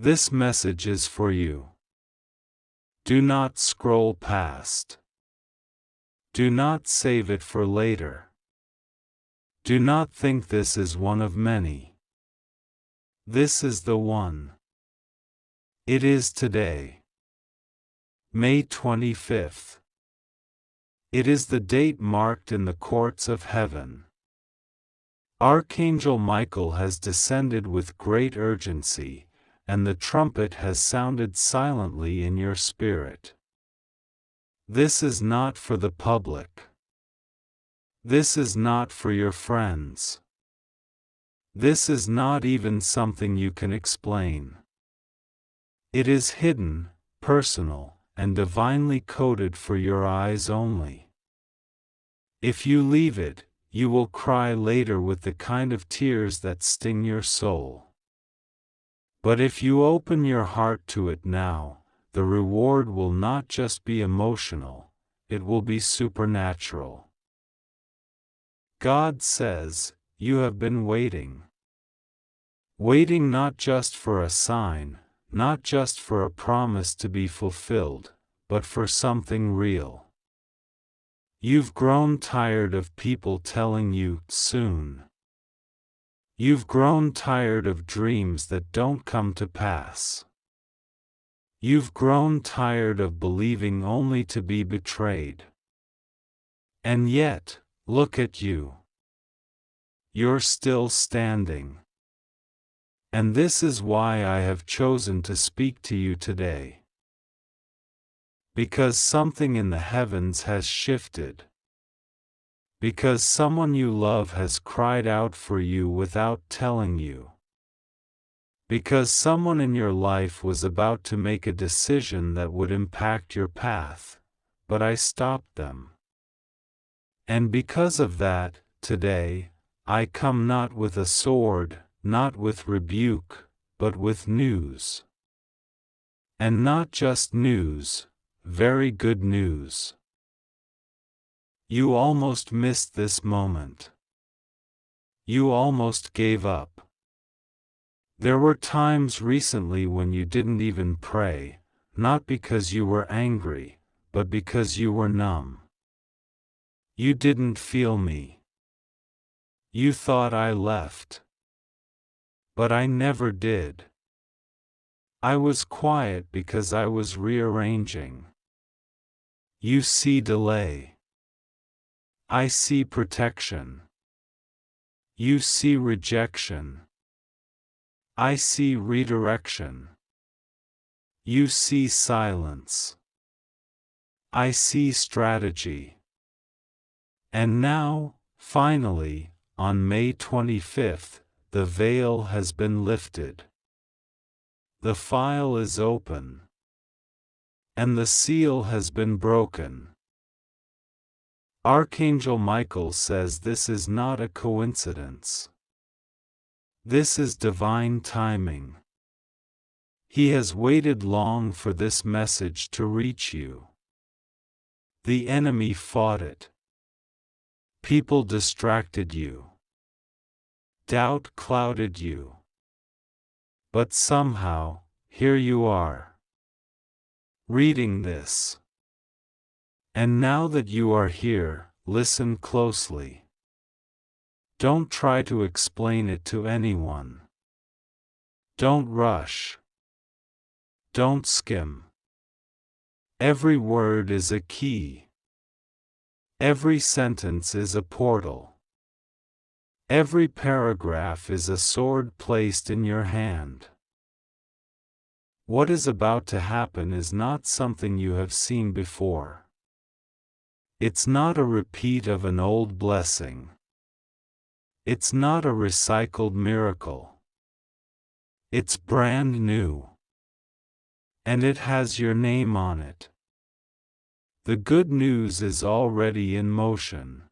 This message is for you. Do not scroll past. Do not save it for later. Do not think this is one of many. This is the one. It is today. May 25th. It is the date marked in the courts of heaven. Archangel Michael has descended with great urgency, and the trumpet has sounded silently in your spirit. This is not for the public. This is not for your friends. This is not even something you can explain. It is hidden, personal, and divinely coded for your eyes only. If you leave it, you will cry later with the kind of tears that sting your soul. But if you open your heart to it now, the reward will not just be emotional, it will be supernatural. God says, you have been waiting. Waiting not just for a sign, not just for a promise to be fulfilled, but for something real. You've grown tired of people telling you, soon. You've grown tired of dreams that don't come to pass. You've grown tired of believing only to be betrayed. And yet, look at you. You're still standing. And this is why I have chosen to speak to you today. Because something in the heavens has shifted. Because someone you love has cried out for you without telling you. Because someone in your life was about to make a decision that would impact your path, but I stopped them. And because of that, today, I come not with a sword, not with rebuke, but with news. And not just news, very good news. You almost missed this moment. You almost gave up. There were times recently when you didn't even pray, not because you were angry, but because you were numb. You didn't feel me. You thought I left. But I never did. I was quiet because I was rearranging. You see delay. I see protection. You see rejection. I see redirection. You see silence. I see strategy. And now, finally, on May 25th, the veil has been lifted. The file is open. And the seal has been broken. Archangel Michael says this is not a coincidence. This is divine timing. He has waited long for this message to reach you. The enemy fought it. People distracted you. Doubt clouded you. But somehow, here you are. Reading this. And now that you are here, listen closely. Don't try to explain it to anyone. Don't rush. Don't skim. Every word is a key. Every sentence is a portal. Every paragraph is a sword placed in your hand. What is about to happen is not something you have seen before. It's not a repeat of an old blessing. It's not a recycled miracle. It's brand new. And it has your name on it. The good news is already in motion.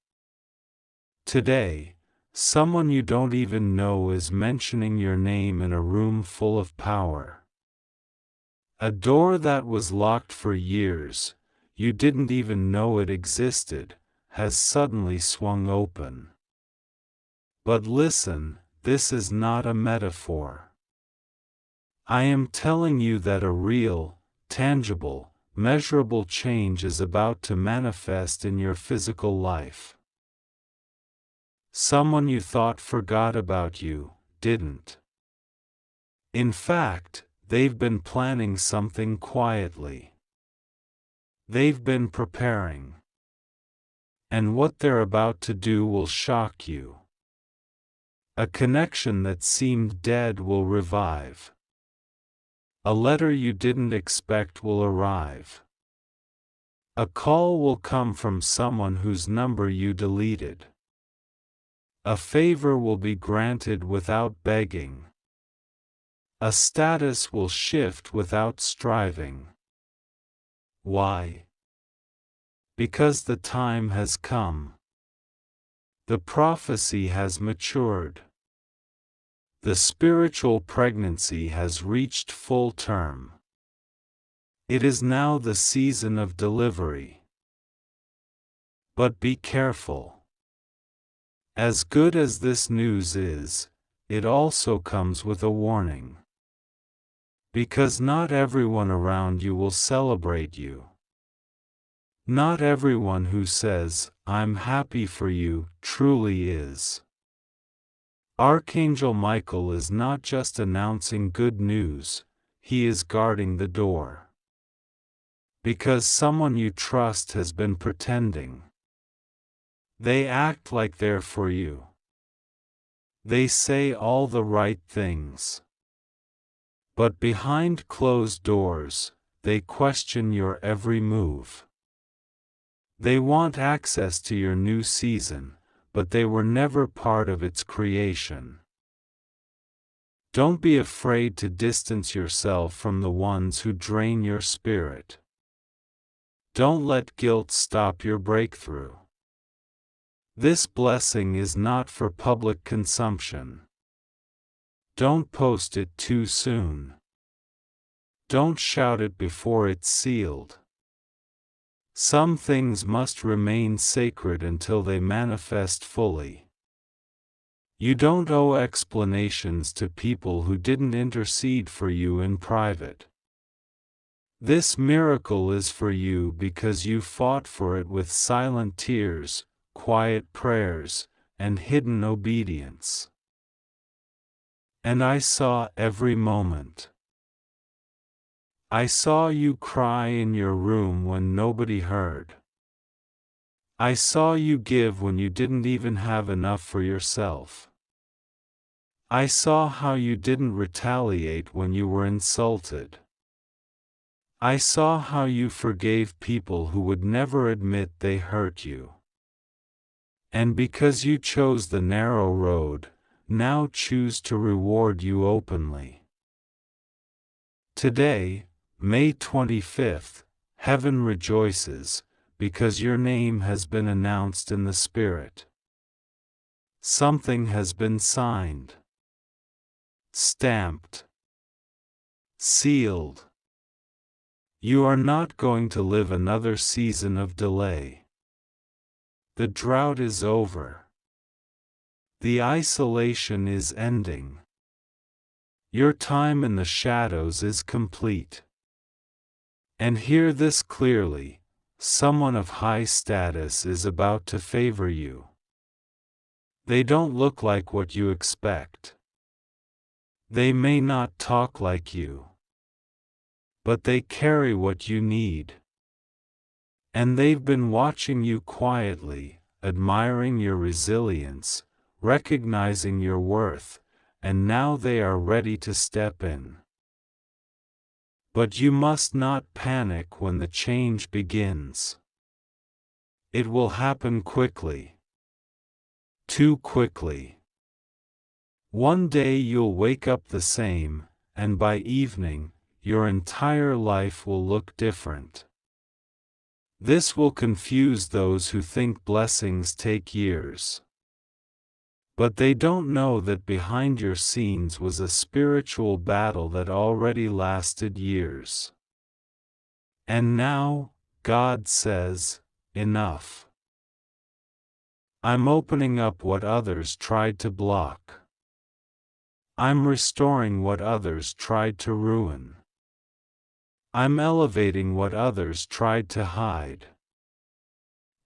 Today, someone you don't even know is mentioning your name in a room full of power. A door that was locked for years, you didn't even know it existed, has suddenly swung open. But listen, this is not a metaphor. I am telling you that a real, tangible, measurable change is about to manifest in your physical life. Someone you thought forgot about you, didn't. In fact, they've been planning something quietly. They've been preparing. And what they're about to do will shock you. A connection that seemed dead will revive. A letter you didn't expect will arrive. A call will come from someone whose number you deleted. A favor will be granted without begging. A status will shift without striving. Why? Because the time has come. The prophecy has matured. The spiritual pregnancy has reached full term. It is now the season of delivery. But be careful. As good as this news is, it also comes with a warning. Because not everyone around you will celebrate you. Not everyone who says, "I'm happy for you," truly is. Archangel Michael is not just announcing good news, he is guarding the door. Because someone you trust has been pretending. They act like they're for you. They say all the right things. But behind closed doors, they question your every move. They want access to your new season, but they were never part of its creation. Don't be afraid to distance yourself from the ones who drain your spirit. Don't let guilt stop your breakthrough. This blessing is not for public consumption. Don't post it too soon. Don't shout it before it's sealed. Some things must remain sacred until they manifest fully. You don't owe explanations to people who didn't intercede for you in private. This miracle is for you because you fought for it with silent tears, quiet prayers, and hidden obedience. And I saw every moment. I saw you cry in your room when nobody heard. I saw you give when you didn't even have enough for yourself. I saw how you didn't retaliate when you were insulted. I saw how you forgave people who would never admit they hurt you. And because you chose the narrow road, now choose to reward you openly. Today, May 25th, heaven rejoices, because your name has been announced in the Spirit. Something has been signed, stamped, sealed. You are not going to live another season of delay. The drought is over. The isolation is ending. Your time in the shadows is complete. And hear this clearly, someone of high status is about to favor you. They don't look like what you expect. They may not talk like you. But they carry what you need. And they've been watching you quietly, admiring your resilience, recognizing your worth, and now they are ready to step in. But you must not panic when the change begins. It will happen quickly. Too quickly. One day you'll wake up the same, and by evening, your entire life will look different. This will confuse those who think blessings take years. But they don't know that behind your scenes was a spiritual battle that already lasted years. And now, God says, enough. I'm opening up what others tried to block. I'm restoring what others tried to ruin. I'm elevating what others tried to hide.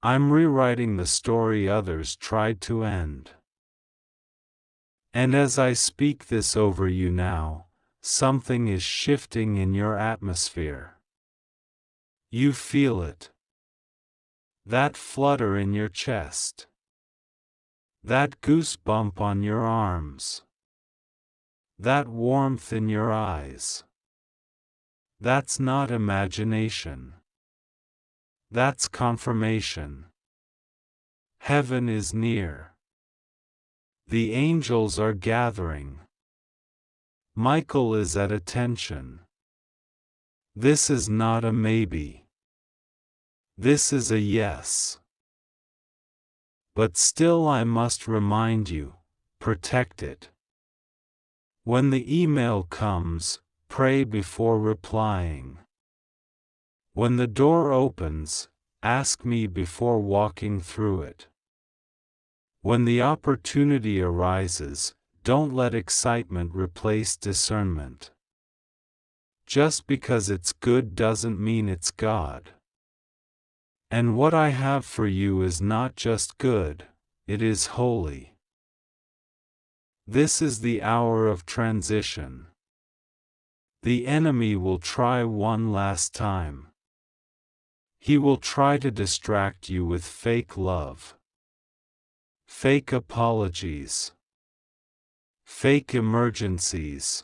I'm rewriting the story others tried to end. And as I speak this over you now, something is shifting in your atmosphere. You feel it. That flutter in your chest. That goosebump on your arms. That warmth in your eyes. That's not imagination. That's confirmation. Heaven is near. The angels are gathering. Michael is at attention. This is not a maybe. This is a yes. But still I must remind you, protect it. When the email comes, pray before replying. When the door opens, ask me before walking through it. When the opportunity arises, don't let excitement replace discernment. Just because it's good doesn't mean it's God. And what I have for you is not just good, it is holy. This is the hour of transition. The enemy will try one last time. He will try to distract you with fake love, fake apologies, fake emergencies,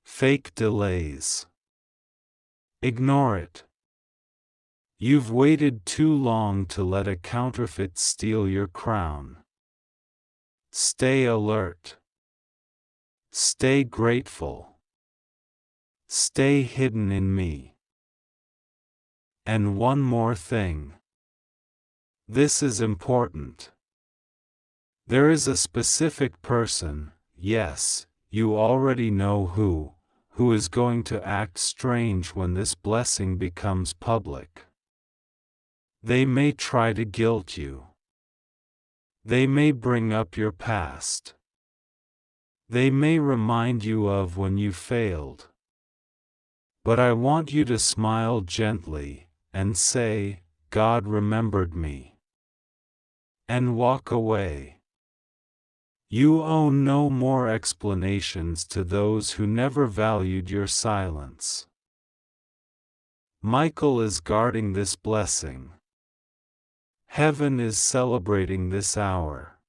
fake delays. Ignore it. You've waited too long to let a counterfeit steal your crown. Stay alert. Stay grateful. Stay hidden in me. And one more thing. This is important. There is a specific person, yes, you already know who is going to act strange when this blessing becomes public. They may try to guilt you. They may bring up your past. They may remind you of when you failed. But I want you to smile gently and say, God remembered me. And walk away. You owe no more explanations to those who never valued your silence. Michael is guarding this blessing. Heaven is celebrating this hour.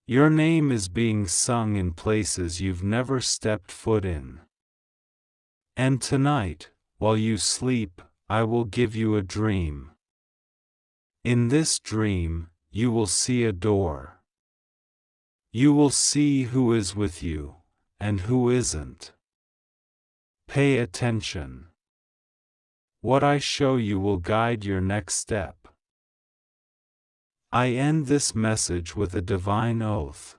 Your name is being sung in places you've never stepped foot in. And tonight, while you sleep, I will give you a dream. In this dream, you will see a door. You will see who is with you, and who isn't. Pay attention. What I show you will guide your next step. I end this message with a divine oath.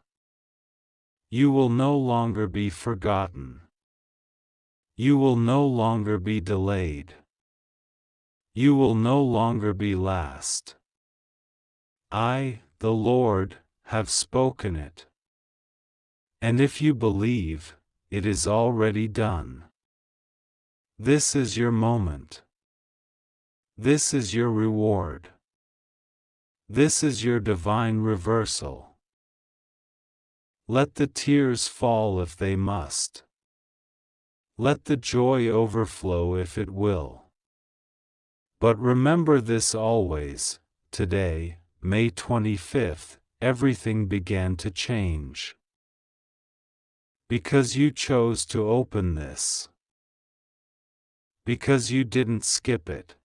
You will no longer be forgotten. You will no longer be delayed. You will no longer be last. I, the Lord, have spoken it. And if you believe, it is already done. This is your moment. This is your reward. This is your divine reversal. Let the tears fall if they must. Let the joy overflow if it will. But remember this always, today, May 25th, everything began to change. Because you chose to open this. Because you didn't skip it.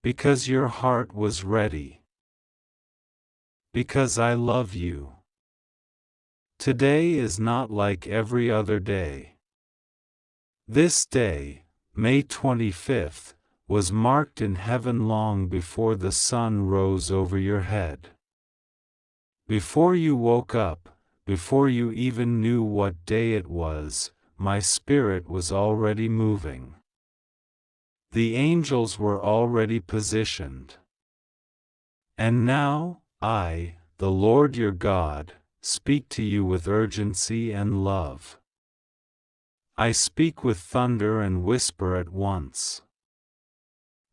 Because your heart was ready. Because I love you. Today is not like every other day. This day, May 25th, was marked in heaven long before the sun rose over your head. Before you woke up, before you even knew what day it was, my spirit was already moving. The angels were already positioned. And now, I, the Lord your God, speak to you with urgency and love. I speak with thunder and whisper at once.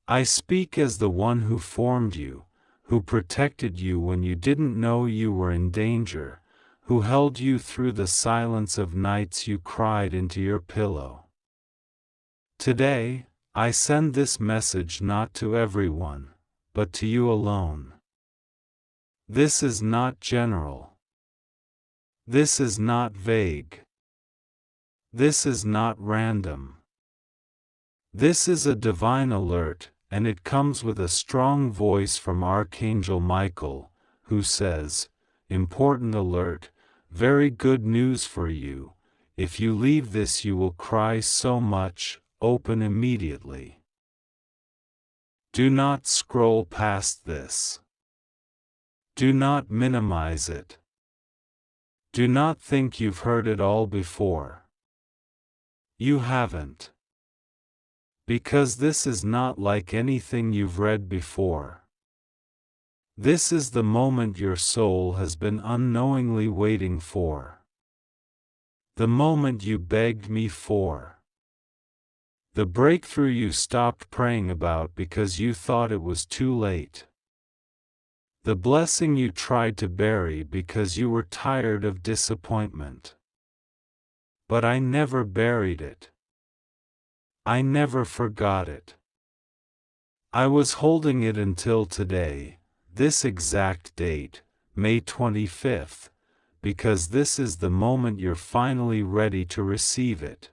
I speak as the one who formed you, who protected you when you didn't know you were in danger, who held you through the silence of nights you cried into your pillow. Today, I send this message not to everyone, but to you alone. This is not general. This is not vague. This is not random. This is a divine alert, and it comes with a strong voice from Archangel Michael, who says, "Important alert, very good news for you. If you leave this, you will cry so much. Open immediately. Do not scroll past this. Do not minimize it. Do not think you've heard it all before. You haven't. Because this is not like anything you've read before. This is the moment your soul has been unknowingly waiting for. The moment you begged me for. The breakthrough you stopped praying about because you thought it was too late. The blessing you tried to bury because you were tired of disappointment. But I never buried it. I never forgot it. I was holding it until today, this exact date, May 25th, because this is the moment you're finally ready to receive it.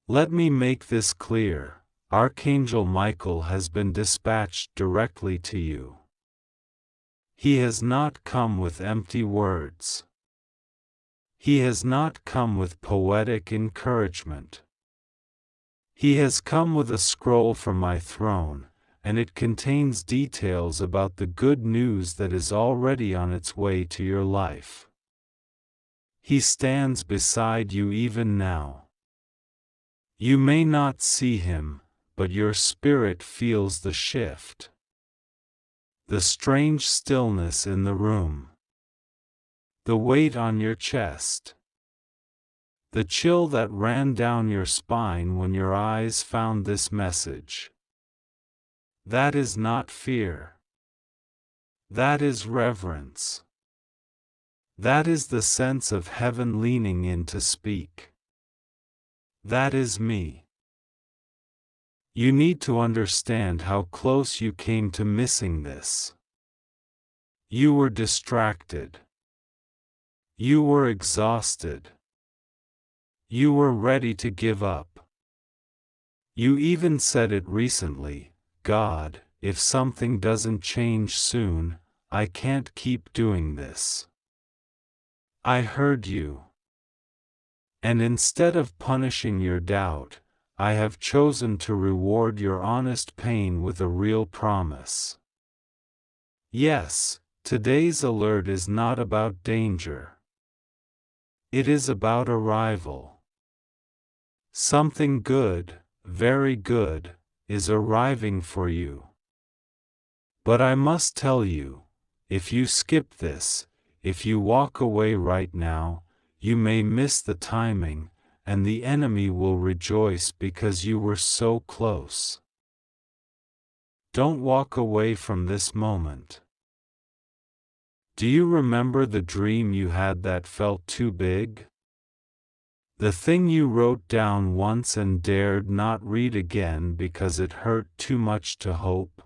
Let me make this clear, Archangel Michael has been dispatched directly to you. He has not come with empty words. He has not come with poetic encouragement. He has come with a scroll from my throne, and it contains details about the good news that is already on its way to your life. He stands beside you even now. You may not see him, but your spirit feels the shift. The strange stillness in the room. The weight on your chest. The chill that ran down your spine when your eyes found this message. That is not fear. That is reverence. That is the sense of heaven leaning in to speak. That is me. You need to understand how close you came to missing this. You were distracted. You were exhausted. You were ready to give up. You even said it recently, "God, if something doesn't change soon, I can't keep doing this." I heard you. And instead of punishing your doubt, I have chosen to reward your honest pain with a real promise. Yes, today's alert is not about danger. It is about arrival. Something good, very good, is arriving for you. But I must tell you, if you skip this, if you walk away right now, you may miss the timing, and the enemy will rejoice because you were so close. Don't walk away from this moment. Do you remember the dream you had that felt too big? The thing you wrote down once and dared not read again because it hurt too much to hope?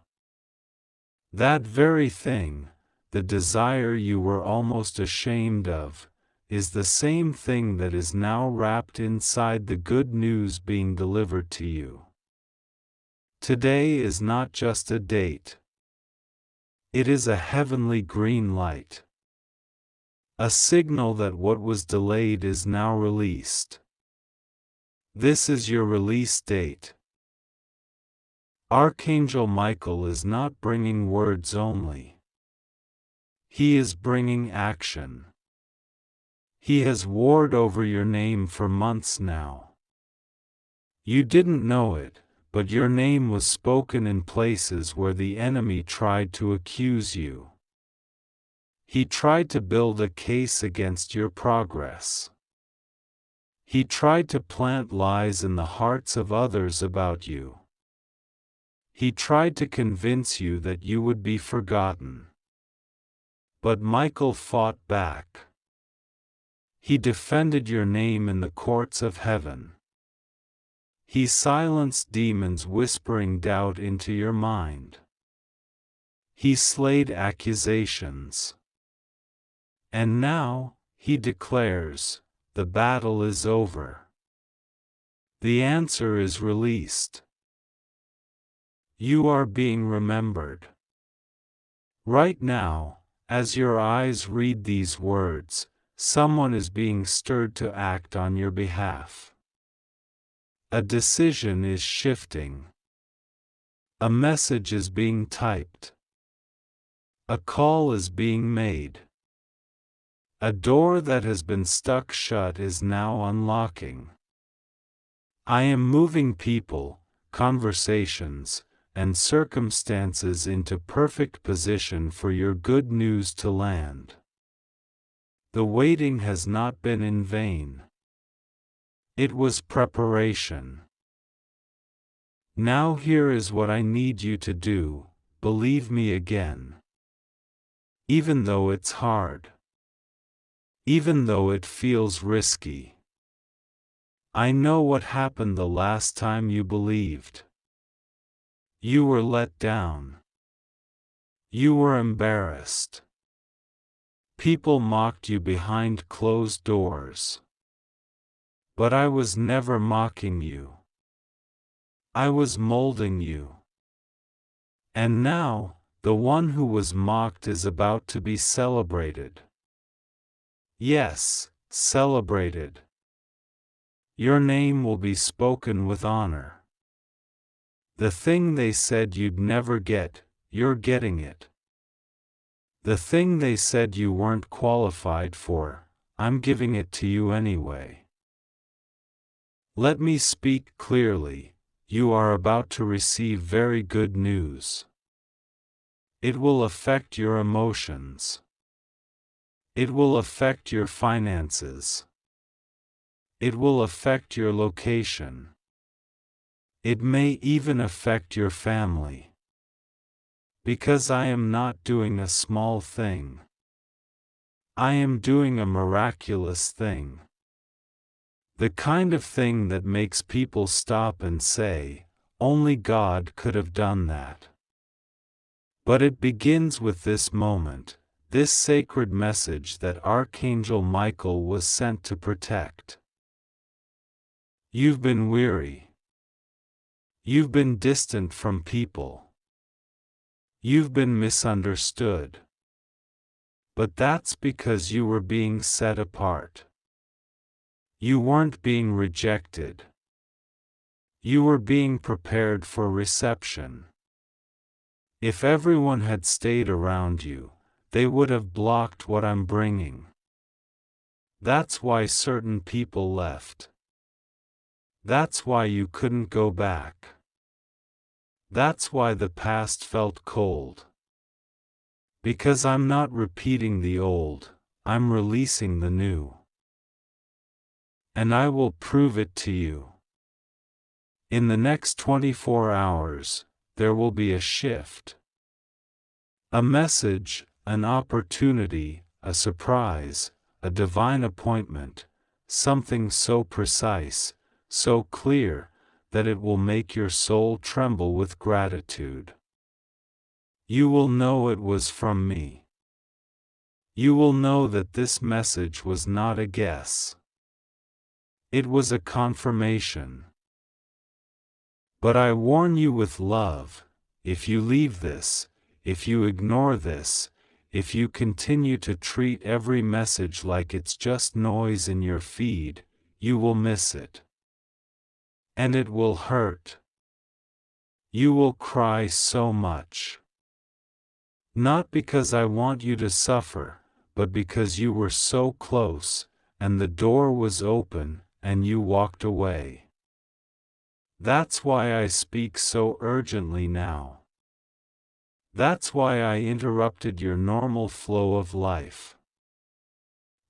That very thing, the desire you were almost ashamed of, is the same thing that is now wrapped inside the good news being delivered to you. Today is not just a date. It is a heavenly green light. A signal that what was delayed is now released. This is your release date. Archangel Michael is not bringing words only. He is bringing action. He has warred over your name for months now. You didn't know it, but your name was spoken in places where the enemy tried to accuse you. He tried to build a case against your progress. He tried to plant lies in the hearts of others about you. He tried to convince you that you would be forgotten. But Michael fought back. He defended your name in the courts of heaven. He silenced demons whispering doubt into your mind. He slayed accusations. And now, he declares, the battle is over. The answer is released. You are being remembered. Right now, as your eyes read these words, someone is being stirred to act on your behalf. A decision is shifting. A message is being typed. A call is being made. A door that has been stuck shut is now unlocking. I am moving people, conversations, and circumstances into perfect position for your good news to land. The waiting has not been in vain. It was preparation. Now here is what I need you to do, believe me again. Even though it's hard. Even though it feels risky. I know what happened the last time you believed. You were let down. You were embarrassed. People mocked you behind closed doors. But I was never mocking you. I was molding you. And now, the one who was mocked is about to be celebrated. Yes, celebrated. Your name will be spoken with honor. The thing they said you'd never get, you're getting it. The thing they said you weren't qualified for, I'm giving it to you anyway. Let me speak clearly, you are about to receive very good news. It will affect your emotions. It will affect your finances. It will affect your location. It may even affect your family. Because I am not doing a small thing. I am doing a miraculous thing. The kind of thing that makes people stop and say, only God could have done that. But it begins with this moment, this sacred message that Archangel Michael was sent to protect. You've been weary. You've been distant from people. You've been misunderstood. But that's because you were being set apart. You weren't being rejected. You were being prepared for reception. If everyone had stayed around you, they would have blocked what I'm bringing. That's why certain people left. That's why you couldn't go back. That's why the past felt cold. Because I'm not repeating the old, I'm releasing the new. And I will prove it to you. In the next 24 hours, there will be a shift. A message, an opportunity, a surprise, a divine appointment, something so precise, so clear, that it will make your soul tremble with gratitude. You will know it was from me. You will know that this message was not a guess. It was a confirmation. But I warn you with love, if you leave this, if you ignore this, if you continue to treat every message like it's just noise in your feed, you will miss it. And it will hurt. You will cry so much. Not because I want you to suffer, but because you were so close, and the door was open, and you walked away. That's why I speak so urgently now. That's why I interrupted your normal flow of life.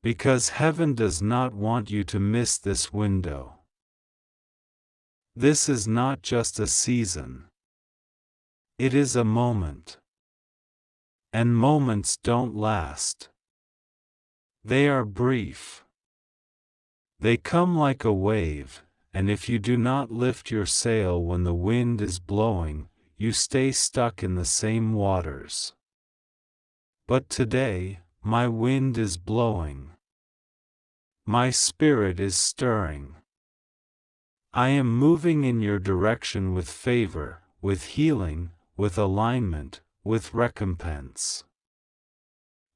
Because heaven does not want you to miss this window. This is not just a season. It is a moment. And moments don't last. They are brief. They come like a wave, and if you do not lift your sail when the wind is blowing, you stay stuck in the same waters. But today, my wind is blowing. My spirit is stirring. I am moving in your direction with favor, with healing, with alignment, with recompense.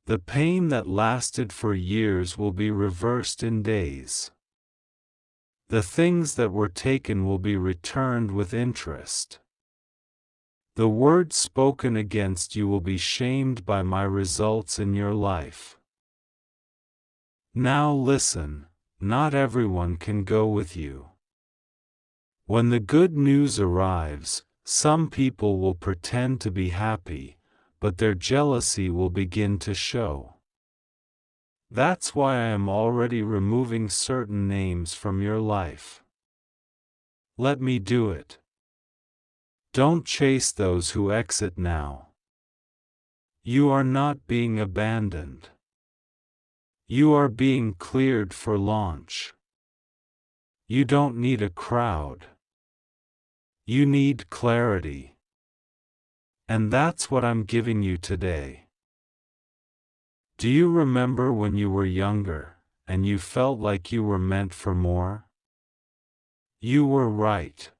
The pain that lasted for years will be reversed in days. The things that were taken will be returned with interest. The words spoken against you will be shamed by my results in your life. Now listen, not everyone can go with you. When the good news arrives, some people will pretend to be happy, but their jealousy will begin to show. That's why I am already removing certain names from your life. Let me do it. Don't chase those who exit now. You are not being abandoned. You are being cleared for launch. You don't need a crowd. You need clarity. And that's what I'm giving you today. Do you remember when you were younger, and you felt like you were meant for more? You were right.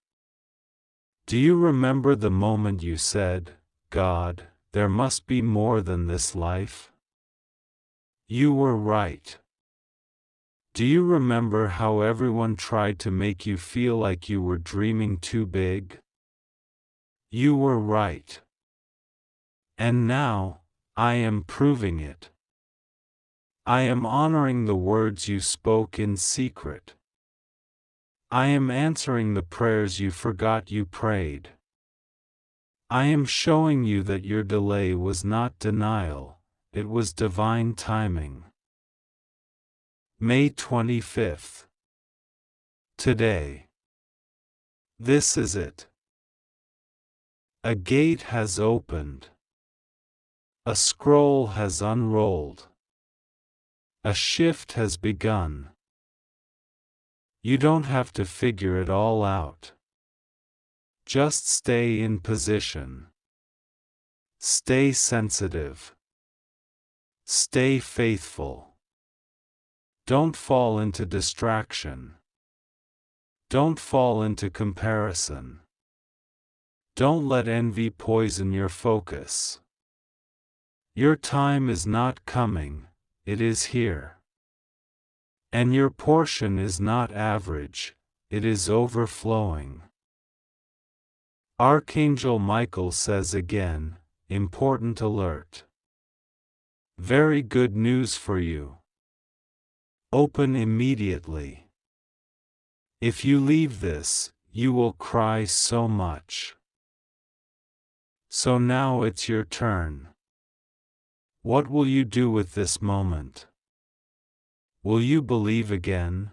Do you remember the moment you said, "God, there must be more than this life"? You were right. Do you remember how everyone tried to make you feel like you were dreaming too big? You were right. And now, I am proving it. I am honoring the words you spoke in secret. I am answering the prayers you forgot you prayed. I am showing you that your delay was not denial, it was divine timing. May 25th. Today. This is it. A gate has opened. A scroll has unrolled. A shift has begun. You don't have to figure it all out. Just stay in position. Stay sensitive. Stay faithful. Don't fall into distraction. Don't fall into comparison. Don't let envy poison your focus. Your time is not coming, it is here. And your portion is not average, it is overflowing. Archangel Michael says again, important alert. Very good news for you. Open immediately. If you leave this, you will cry so much. So now it's your turn. What will you do with this moment? Will you believe again?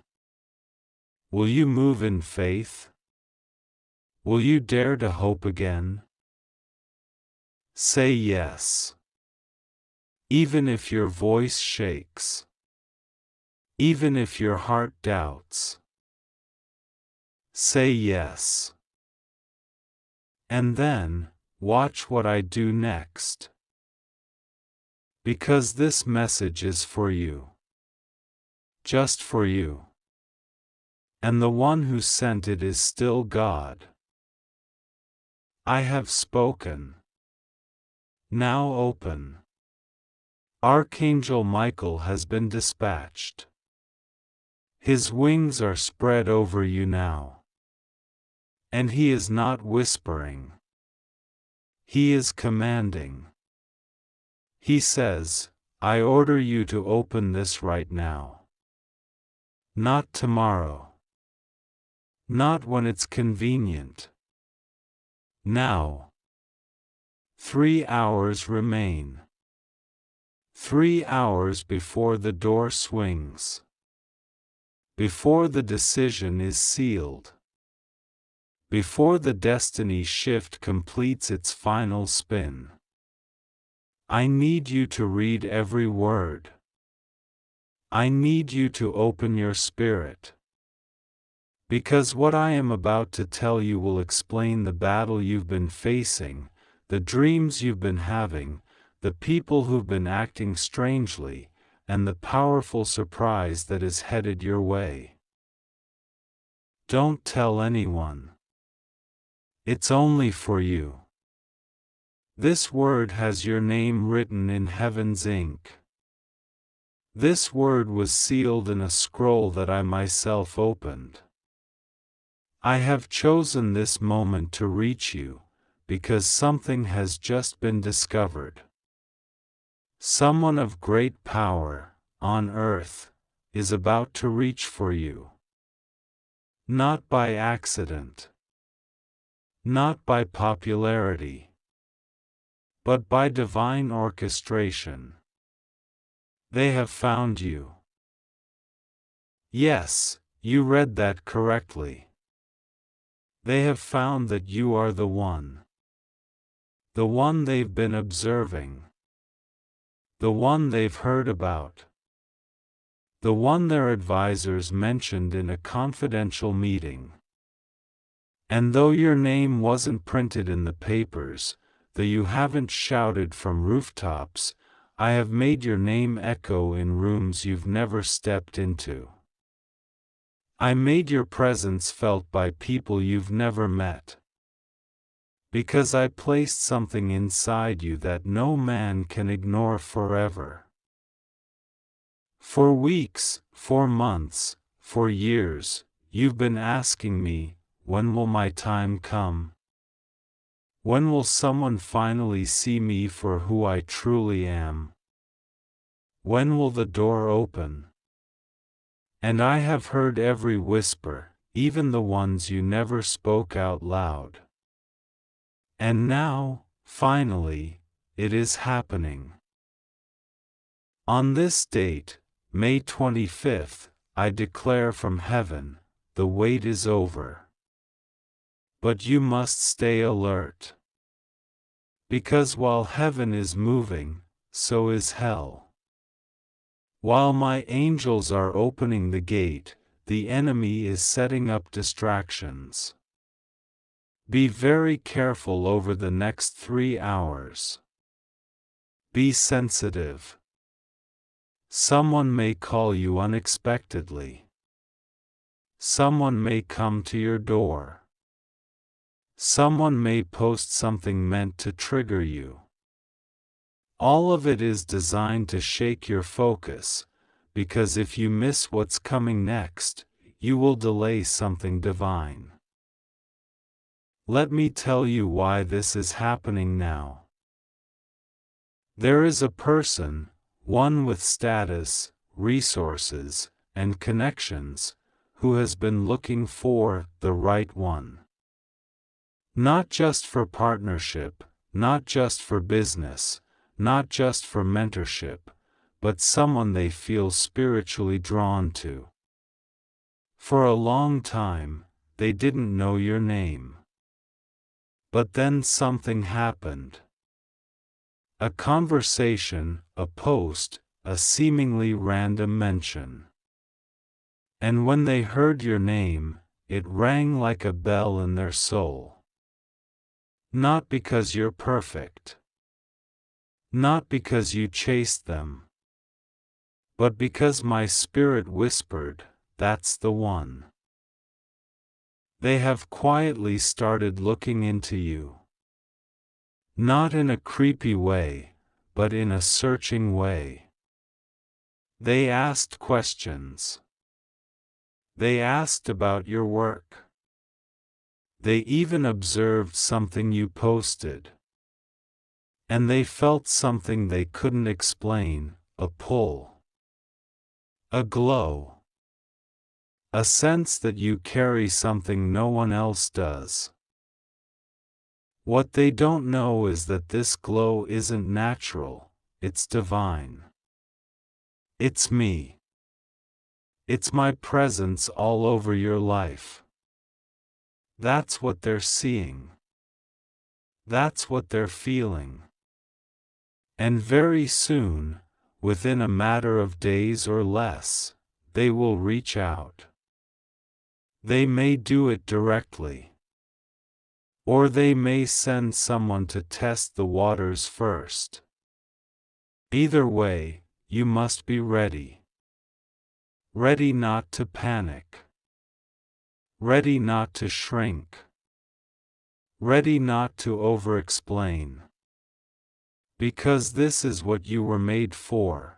Will you move in faith? Will you dare to hope again? Say yes. Even if your voice shakes. Even if your heart doubts. Say yes. And then, watch what I do next. Because this message is for you. Just for you. And the one who sent it is still God. I have spoken. Now open. Archangel Michael has been dispatched. His wings are spread over you now. And he is not whispering. He is commanding. He says, I order you to open this right now. Not tomorrow. Not when it's convenient. Now. 3 hours remain. 3 hours before the door swings. Before the decision is sealed. Before the destiny shift completes its final spin. I need you to read every word. I need you to open your spirit. Because what I am about to tell you will explain the battle you've been facing, the dreams you've been having, the people who've been acting strangely, and the powerful surprise that is headed your way. Don't tell anyone. It's only for you. This word has your name written in heaven's ink. This word was sealed in a scroll that I myself opened. I have chosen this moment to reach you, because something has just been discovered. Someone of great power, on earth, is about to reach for you. Not by accident. Not by popularity. But by divine orchestration. They have found you. Yes, you read that correctly. They have found that you are the one. The one they've been observing. The one they've heard about. The one their advisors mentioned in a confidential meeting. And though your name wasn't printed in the papers, though you haven't shouted from rooftops, I have made your name echo in rooms you've never stepped into. I made your presence felt by people you've never met. Because I placed something inside you that no man can ignore forever. For weeks, for months, for years, you've been asking me, when will my time come? When will someone finally see me for who I truly am? When will the door open? And I have heard every whisper, even the ones you never spoke out loud. And now, finally, it is happening. On this date, May 25th, I declare from heaven, the wait is over. But you must stay alert. Because while heaven is moving, so is hell. While my angels are opening the gate, the enemy is setting up distractions. Be very careful over the next 3 hours. Be sensitive. Someone may call you unexpectedly. Someone may come to your door. Someone may post something meant to trigger you. All of it is designed to shake your focus, because if you miss what's coming next, you will delay something divine. Let me tell you why this is happening now. There is a person, one with status, resources, and connections, who has been looking for the right one. Not just for partnership, not just for business, not just for mentorship, but someone they feel spiritually drawn to. For a long time, they didn't know your name. But then something happened. A conversation, a post, a seemingly random mention. And when they heard your name, it rang like a bell in their soul. Not because you're perfect. Not because you chased them. But because my spirit whispered, that's the one. They have quietly started looking into you. Not in a creepy way, but in a searching way. They asked questions. They asked about your work. They even observed something you posted. And they felt something they couldn't explain, a pull. A glow. A sense that you carry something no one else does. What they don't know is that this glow isn't natural, it's divine. It's me. It's my presence all over your life. That's what they're seeing. That's what they're feeling. And very soon, within a matter of days or less, they will reach out. They may do it directly. Or they may send someone to test the waters first. Either way, you must be ready. Ready not to panic. Ready not to shrink. Ready not to over-explain. Because this is what you were made for.